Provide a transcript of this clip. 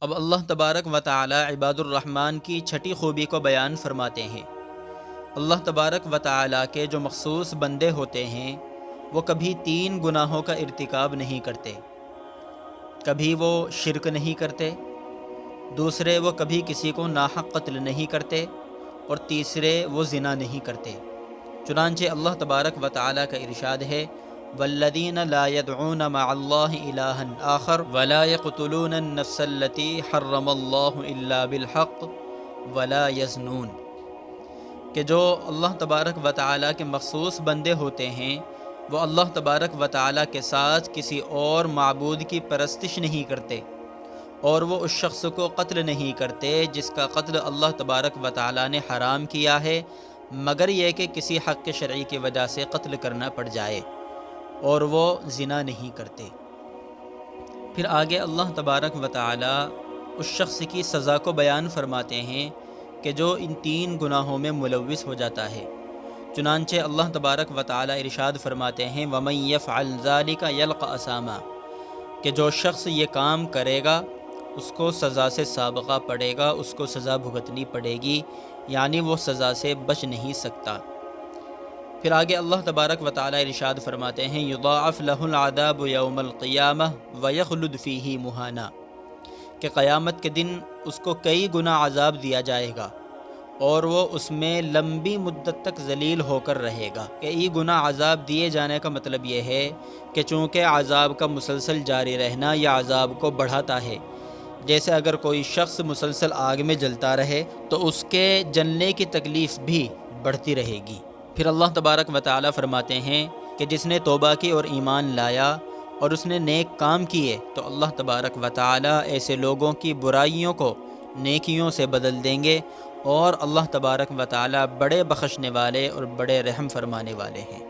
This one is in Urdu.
اب اللہ تبارک و تعالی عباد الرحمن کی چھٹی خوبی کو بیان فرماتے ہیں۔ اللہ تبارک و تعالی کے جو مخصوص بندے ہوتے ہیں وہ کبھی 3 گناہوں کا ارتکاب نہیں کرتے۔ کبھی وہ شرک نہیں کرتے، دوسرے وہ کبھی کسی کو ناحق قتل نہیں کرتے، اور تیسرے وہ زنا نہیں کرتے۔ چنانچہ اللہ تبارک و تعالی کا ارشاد ہے والذین لا يدعون مع اللہ الہا آخر ولا يقتلون النفس التي حرم اللہ الا بالحق ولا یزنون، کہ جو اللہ تبارک و تعالی کے مخصوص بندے ہوتے ہیں وہ اللہ تبارک و تعالی کے ساتھ کسی اور معبود کی پرستش نہیں کرتے، اور وہ اس شخص کو قتل نہیں کرتے جس کا قتل اللہ تبارک و تعالی نے حرام کیا ہے، مگر یہ کہ کسی حق شرعی کی وجہ سے قتل کرنا پڑ جائے، اور وہ زنا نہیں کرتے۔ پھر آگے اللہ تبارک و تعالی اس شخص کی سزا کو بیان فرماتے ہیں کہ جو ان 3 گناہوں میں ملوث ہو جاتا ہے۔ چنانچہ اللہ تبارک و تعالی ارشاد فرماتے ہیں وَمَن يَفْعَلْ ذَلِكَ يَلْقَ أَثَامًا، کہ جو شخص یہ کام کرے گا اس کو سزا سے سابقہ پڑے گا، اس کو سزا بھگتنی پڑے گی، یعنی وہ سزا سے بچ نہیں سکتا۔ پھر آگے اللہ تبارک و تعالی ارشاد فرماتے ہیں یضاعف له العذاب یوم القیامہ ویخلد فیہ مہانا، کہ قیامت کے دن اس کو کئی گنا عذاب دیا جائے گا اور وہ اس میں لمبی مدت تک ذلیل ہو کر رہے گا۔ کئی گنا عذاب دیے جانے کا مطلب یہ ہے کہ چونکہ عذاب کا مسلسل جاری رہنا یہ عذاب کو بڑھاتا ہے۔ جیسے اگر کوئی شخص مسلسل آگ میں جلتا رہے تو اس کے جلنے کی تکلیف بھی بڑھتی رہے گی۔ پھر اللہ تبارک و تعالی فرماتے ہیں کہ جس نے توبہ کی اور ایمان لایا اور اس نے نیک کام کیے تو اللہ تبارک و تعالی ایسے لوگوں کی برائیوں کو نیکیوں سے بدل دیں گے، اور اللہ تبارک و تعالی بڑے بخشنے والے اور بڑے رحم فرمانے والے ہیں۔